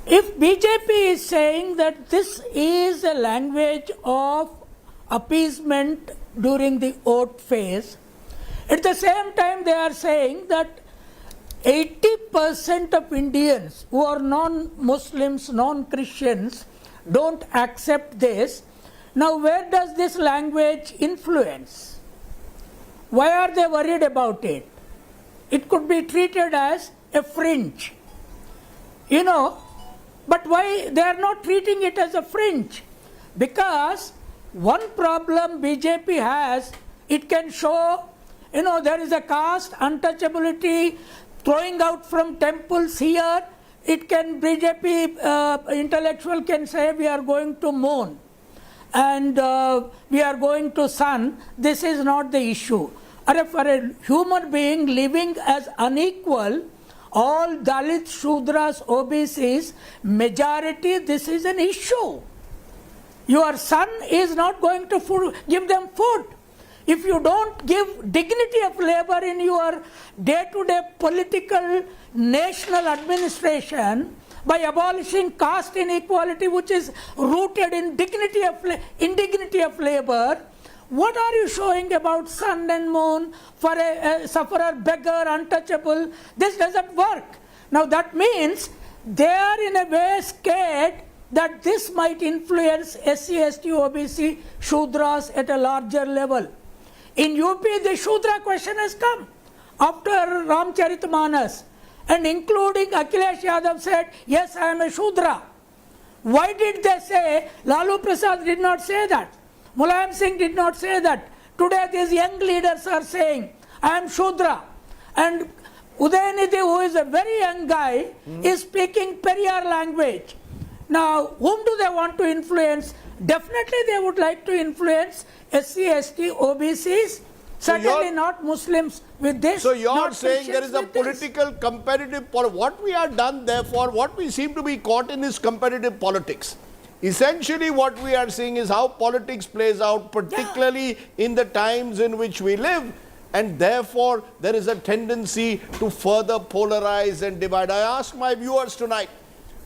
If BJP is saying that this is a language of appeasement during the oath phase, at the same time they are saying that 80% of Indians who are non-Muslims, non-Christians don't accept this. Now, where does this language influence? Why are they worried about it? It could be treated as a fringe. But why they are not treating it as a fringe? Because one problem BJP has, it can show, there is a caste untouchability, throwing out from temples here. It can, BJP intellectual can say we are going to moon and we are going to sun. This is not the issue. For a human being living as unequal, all Dalits, Shudras, OBCs, majority, this is an issue. Your son is not going to give them food. If you don't give dignity of labor in your day-to-day political national administration by abolishing caste inequality, which is rooted in indignity of labor, what are you showing about sun and moon for a sufferer, beggar, untouchable? This doesn't work. Now that means they are in a way scared that this might influence SC, ST, OBC, Shudras at a larger level. In UP, the Shudra question has come after Ramcharitmanas, and including Akhilesh Yadav said, yes, I am a Shudra. Why did they say? Lalu Prasad did not say that. Mulayam Singh did not say that. Today these young leaders are saying, I am Shudra. And Udhayanidhi, who is a very young guy, is speaking Periyar language. Now, whom do they want to influence? Definitely they would like to influence SC, ST, OBCs, certainly not Muslims with this. So you're saying there is a political competitive, what we are done therefore, what we seem to be caught in is competitive politics. Essentially what we are seeing is how politics plays out, particularly in the times in which we live, and therefore there is a tendency to further polarize and divide. I ask my viewers tonight,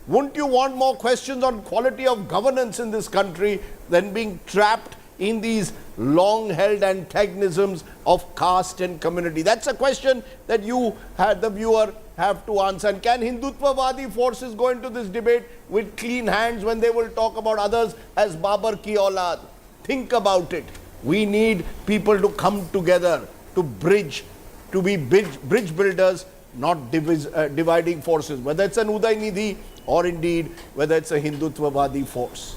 wouldn't you want more questions on quality of governance in this country than being trapped in these long-held antagonisms of caste and community? That's a question that you, the viewer, have to answer. And can Hindutvavadi forces go into this debate with clean hands when they will talk about others as Babar ki aulad? Think about it. We need people to come together, to bridge, to be bridge builders, not dividing forces, whether it's an Udhayanidhi or indeed whether it's a Hindutvavadi force.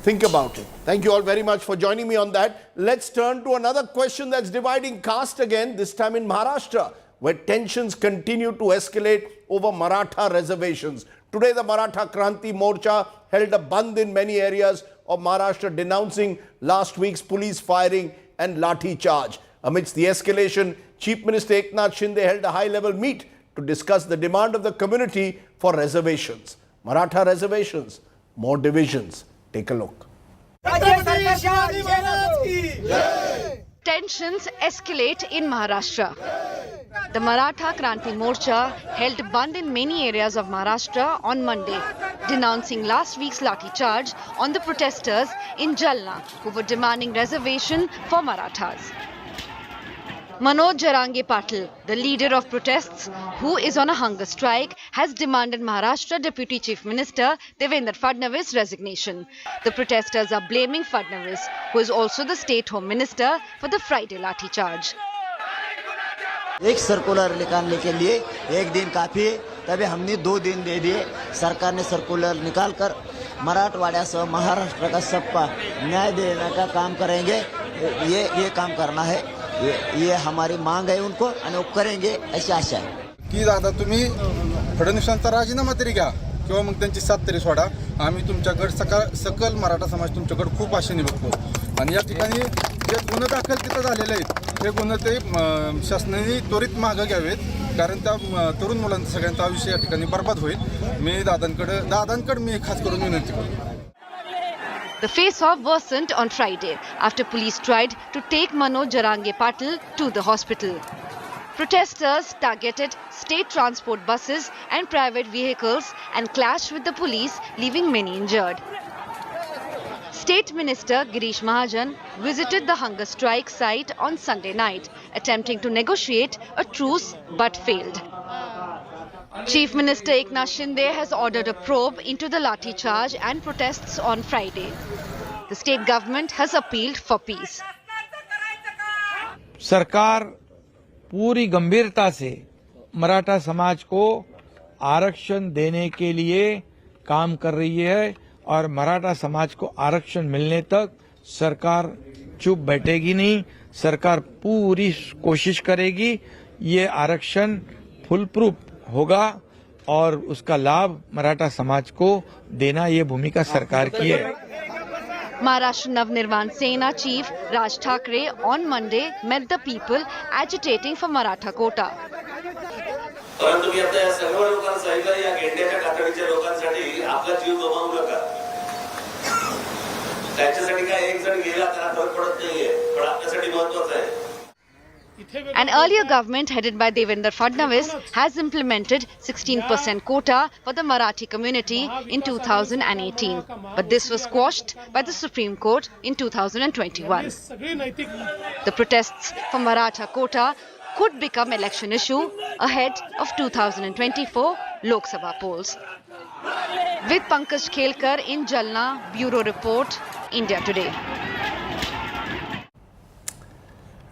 Think about it. Thank you all very much for joining me on that. Let's turn to another question that's dividing caste again, this time in Maharashtra, where tensions continue to escalate over Maratha reservations. Today, the Maratha Kranti Morcha held a bandh in many areas of Maharashtra, denouncing last week's police firing and lathi charge. Amidst the escalation, Chief Minister Eknath Shinde held a high-level meet to discuss the demand of the community for reservations. Maratha reservations, more divisions. Take a look. Tensions escalate in Maharashtra. The Maratha Kranti Morcha held bandh in many areas of Maharashtra on Monday, denouncing last week's lathi charge on the protesters in Jalna who were demanding reservation for Marathas. Manoj Jarange Patil, the leader of protests, who is on a hunger strike, has demanded Maharashtra Deputy Chief Minister Devendra Fadnavis' resignation. The protesters are blaming Fadnavis, who is also the State Home Minister, for the Friday lathi charge. एक circular निकालने के लिए एक दिन काफी है, तभी हमने 2 दिन दे दिए. सरकार ने सर्कुलर निकालकर मराठवाड़ा महाराष्ट्र का सबका न्याय देने का काम करेंगे. ये काम करना है. ये हमारी मांग है उनको आणि वो करेंगे अशी आशा आहे. की दादा तुम्ही फडणवीसांचा राजीनामा तरी घ्या किंवा मग त्यांची साथ तरी सोडा. आम्ही तुमच्याकडे सकल मराठा समाज तुमच्याकडे खूप आशेने बघतो. आणि या ठिकाणी जे गुन्हे दाखल तिथं झालेले आहेत हे गुन्हे ते शासनाने त्वरित मागं घ्यावेत, कारण त्या तरुण मुलांचं सगळ्यांचं आयुष्य या ठिकाणी बरबाद होईल. मी दादांकडे मी खास करून विनंती करतो. The face-off worsened on Friday after police tried to take Manoj Jarange Patil to the hospital. Protesters targeted state transport buses and private vehicles and clashed with the police, leaving many injured. State Minister Girish Mahajan visited the hunger strike site on Sunday night, attempting to negotiate a truce but failed. Chief Minister Eknath Shinde has ordered a probe into the lathi charge and protests on Friday. The state government has appealed for peace. सरकार पूरी गंभीरता से मराठा समाज को आरक्षण देने के लिए काम कर रही है और मराठा समाज को आरक्षण मिलने तक सरकार चुप बैठेगी नहीं. सरकार पूरी कोशिश करेगी ये आरक्षण फुल प्रूफ होगा और उसका लाभ मराठा समाज को देना ये भूमिका सरकार की है. Maharashtra Navnirman Sena Chief Raj Thackeray on Monday met the people agitating for Maratha quota. परंतु मी आता या सर्व लोकांना सांगितलं या गेंड्याच्या कातडीच्या लोकांसाठी आपला जीव गमावू नका. त्याच्यासाठी काय एक जण गेला त्याला फरक पडत नाहीये, पण आपल्यासाठी महत्त्वाचं आहे. An earlier government headed by Devendra Fadnavis has implemented 16% quota for the Marathi community in 2018. But this was quashed by the Supreme Court in 2021. The protests for Maratha quota could become election issue ahead of 2024 Lok Sabha polls. With Pankaj Khelkar in Jalna, Bureau Report, India Today.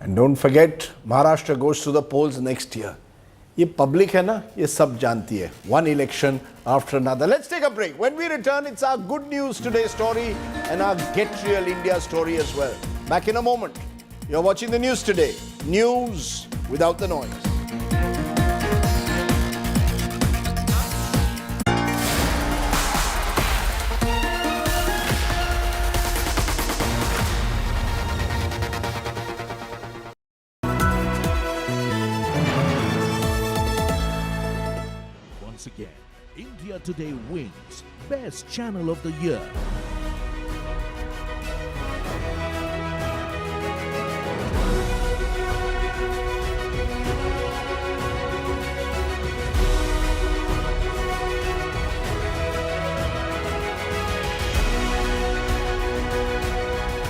And don't forget, Maharashtra goes to the polls next year. ये public है ना, ये सब जानती है. One election after another. Let's take a break. When we return, it's our Good News Today story and our Get Real India story as well. Back in a moment. You're watching the news today. News without the noise. Again, India Today wins Best Channel of the Year.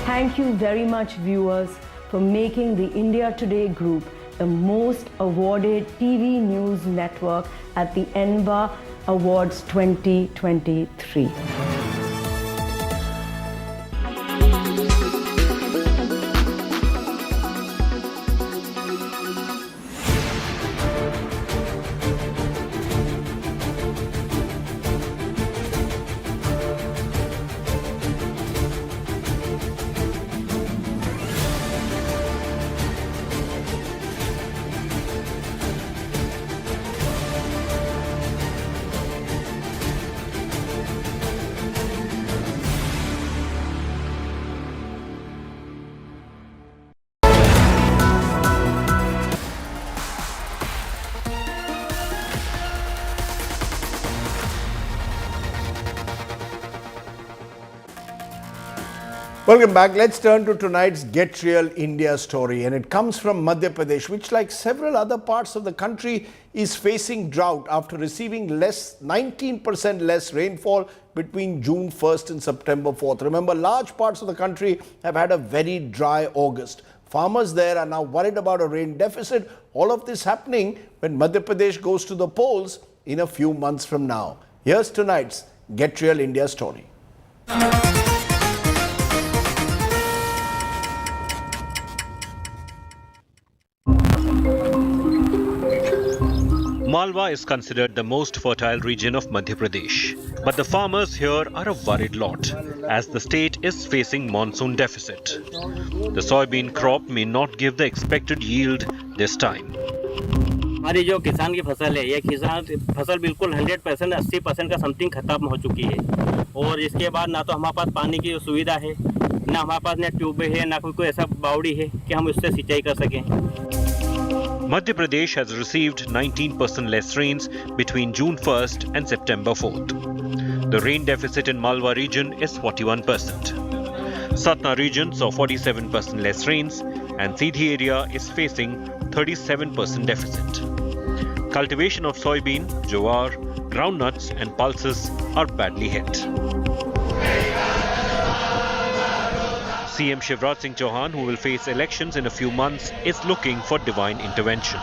Thank you very much, viewers, for making the India Today group the most awarded TV news network at the ENVA Awards 2023. Welcome back. Let's turn to tonight's Get Real India story, and it comes from Madhya Pradesh, which, like several other parts of the country, is facing drought after receiving 19% less rainfall between June 1st and September 4th. Remember, large parts of the country have had a very dry August. Farmers there are now worried about a rain deficit. All of this happening when Madhya Pradesh goes to the polls in a few months from now. Here's tonight's Get Real India story. Malwa is considered the most fertile region of Madhya Pradesh, but the farmers here are a worried lot as the state is facing monsoon deficit. The soybean crop may not give the expected yield this time. हमारी जो किसान की फसल है, ये किसान फसल बिल्कुल 100% 80% का समथिंग खत्म हो चुकी है और इसके बाद ना तो हमारे पास पानी की सुविधा है, ना हमारे पास न ट्यूब है, ना कोई ऐसा बावड़ी है कि हम उससे सिंचाई कर सकें। Madhya Pradesh has received 19% less rains between June 1st and September 4th. The rain deficit in Malwa region is 41%. Satna region saw 47% less rains and Sidhi area is facing 37% deficit. Cultivation of soybean, jowar, groundnuts and pulses are badly hit. CM Shivraj Singh Chauhan, who will face elections in a few months, is looking for divine intervention.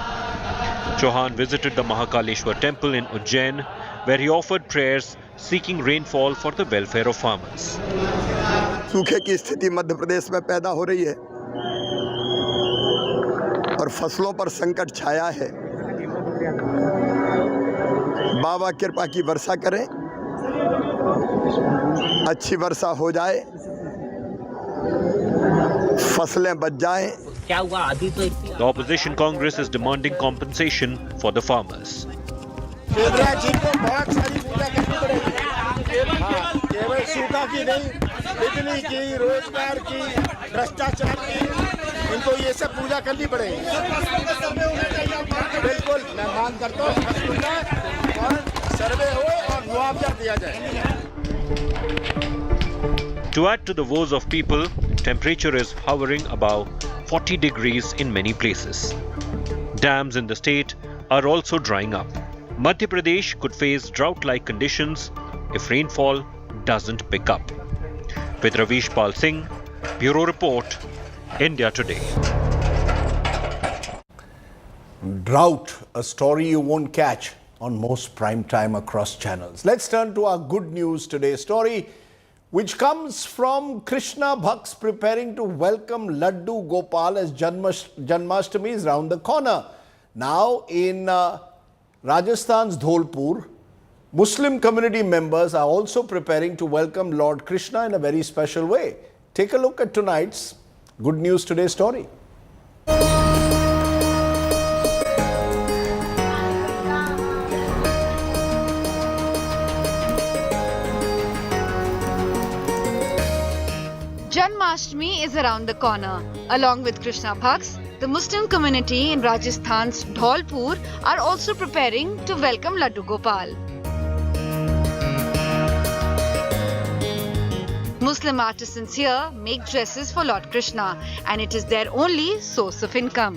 Chauhan visited the Mahakaleshwar temple in Ujjain, where he offered prayers seeking rainfall for the welfare of farmers. सूखे की स्थिति मध्य प्रदेश में पैदा हो रही है और फसलों पर संकट छाया है। बाबा कृपा की वर्षा करें, अच्छी वर्षा हो जाए, फसलें बच जाएं। The opposition Congress is demanding compensation for the farmers. केवल सूखा की नहीं, बिजली की, रोजगार की, भ्रष्टाचार की, इनको ये सब पूजा करनी पड़ेगी। बिल्कुल मैं मांग करता हूँ और सर्वे हो और मुआवजा दिया जाए। To add to the woes of people, temperature is hovering above 40 degrees in many places. Dams in the state are also drying up. Madhya Pradesh could face drought-like conditions if rainfall doesn't pick up. With Ravish Pal Singh, Bureau Report, India Today. Drought, a story you won't catch on most prime time across channels. Let's turn to our good news today story, which comes from Krishna Bhakts preparing to welcome Laddu Gopal as Janmashtami is round the corner. Now in Rajasthan's Dholpur, Muslim community members are also preparing to welcome Lord Krishna in a very special way. Take a look at tonight's Good News Today story. Janmashtami is around the corner. Along with Krishna Bhakts, the Muslim community in Rajasthan's Dholpur are also preparing to welcome Laddu Gopal. Muslim artisans here make dresses for Lord Krishna, and it is their only source of income.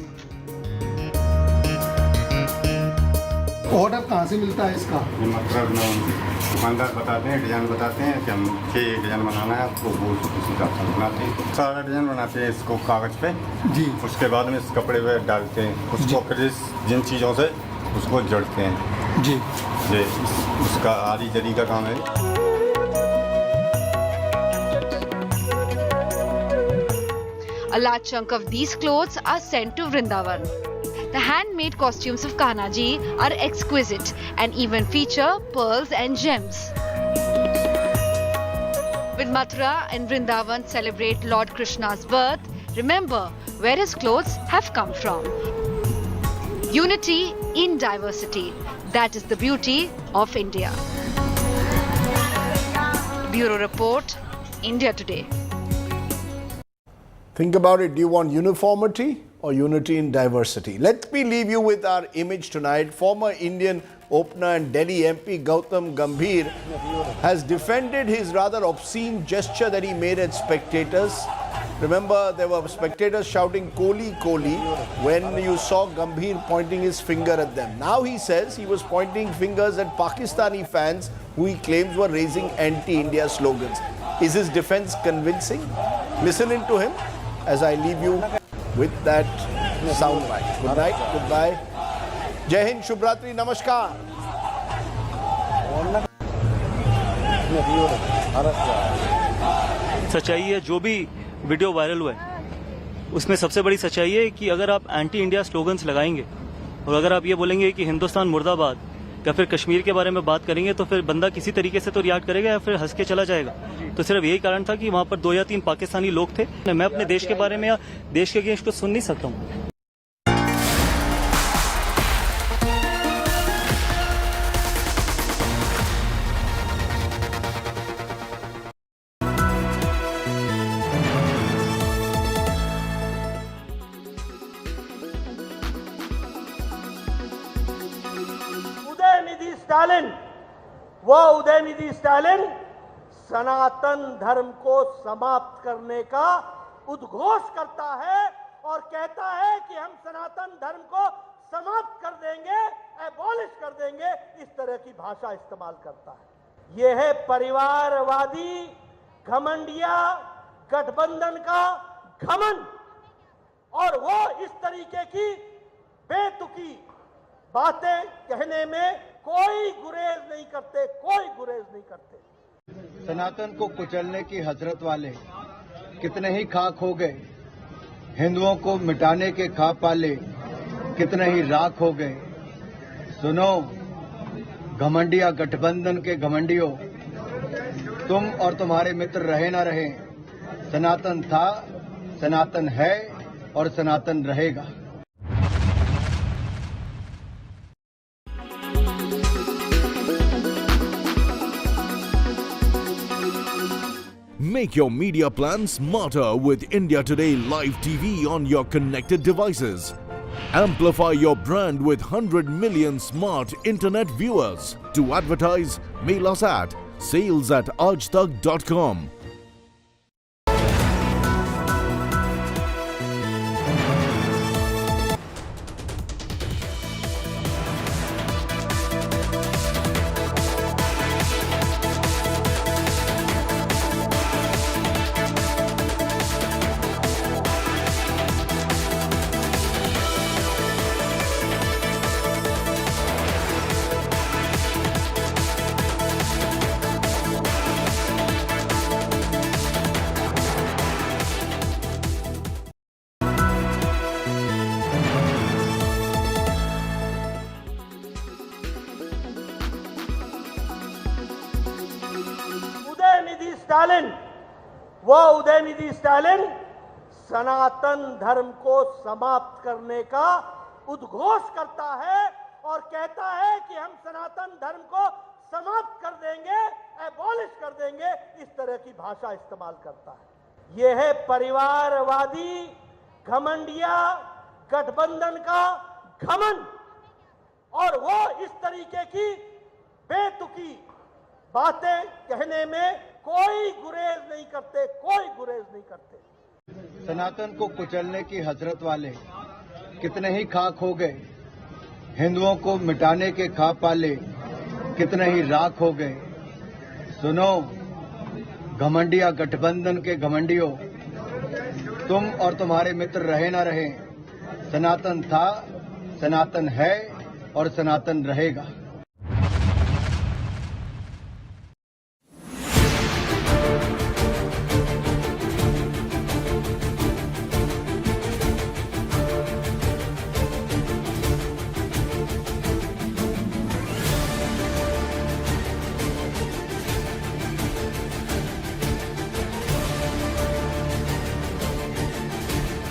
Order कहाँ से मिलता है इसका? मतलब दुकानदार बताते हैं, design बताते हैं कि हम ये डिजाइन बनाना है, आपको वो उसी हिसाब से बनाते हैं। सारा डिजाइन बनाते हैं इसको कागज पे जी, उसके बाद में इस कपड़े पे डालते हैं, उसको फिर जिन चीज़ों से उसको जड़ते हैं जी, ये उसका आरी जरी का काम है। A large chunk of these clothes are sent to Vrindavan. The handmade costumes of Kanaji are exquisite and even feature pearls and gems. With Mathura and Vrindavan celebrate Lord Krishna's birth, remember where his clothes have come from. Unity in diversity. That is the beauty of India. Bureau Report, India Today. Think about it. Do you want uniformity or unity in diversity? Let me leave you with our image tonight. Former Indian opener and Delhi MP Gautam Gambhir has defended his rather obscene gesture that he made at spectators. Remember, there were spectators shouting Kohli, Kohli when you saw Gambhir pointing his finger at them. Now he says he was pointing fingers at Pakistani fans who he claims were raising anti-India slogans. Is his defense convincing? Listen in to him as I leave you with that soundbite. Good night, goodbye. Jai Hind, Shubhratri, Namaskar. सच्चाई है, जो भी video viral हुआ है उसमें सबसे बड़ी सच्चाई है कि अगर आप एंटी इंडिया स्लोगन्स लगाएंगे और अगर आप ये बोलेंगे कि हिंदुस्तान मुर्दाबाद या फिर कश्मीर के बारे में बात करेंगे तो फिर बंदा किसी तरीके से तो रिएक्ट करेगा या फिर हंस के चला जाएगा। तो सिर्फ यही कारण था कि वहाँ पर 2 या 3 पाकिस्तानी लोग थे। मैं अपने देश के बारे में या देश के अगेंस्ट कुछ सुन नहीं सकता हूँ। उदयनिधि स्टालिन, वो उदयनिधि स्टालिन सनातन धर्म को समाप्त करने का उद्घोष करता है और कहता है कि हम सनातन धर्म को समाप्त कर देंगे, एबॉलिश कर देंगे, इस तरह की भाषा इस्तेमाल करता है। यह है परिवारवादी घमंडिया गठबंधन का घमंड, और वो इस तरीके की बेतुकी बातें कहने में कोई गुरेज नहीं करते, कोई गुरेज नहीं करते। सनातन को कुचलने की हसरत वाले कितने ही खाक हो गए, हिंदुओं को मिटाने के खा पाले कितने ही राख हो गए। सुनो घमंडिया गठबंधन के घमंडियों, तुम और तुम्हारे मित्र रहे ना रहे, सनातन था, सनातन है और सनातन रहेगा। Make your media plan smarter with India Today Live TV on your connected devices. Amplify your brand with 100 million smart internet viewers. To advertise, mail us at sales@aajtak.com. Udhayanidhi Stalin, वो उदयनिधि स्टालिन सनातन धर्म को समाप्त करने का उद्घोष करता है और कहता है कि हम सनातन धर्म को समाप्त कर देंगे, एबॉलिश कर देंगे, इस तरह की भाषा इस्तेमाल करता है। यह है परिवारवादी घमंडिया गठबंधन का घमंड, और वो इस तरीके की बेतुकी बातें कहने में कोई गुरेज नहीं करते, कोई गुरेज नहीं करते। सनातन को कुचलने की हसरत वाले कितने ही खाक हो गए, हिंदुओं को मिटाने के खा पाले कितने ही राख हो गए। सुनो घमंडिया गठबंधन के घमंडियों, तुम और तुम्हारे मित्र रहे ना रहे, सनातन था, सनातन है और सनातन रहेगा।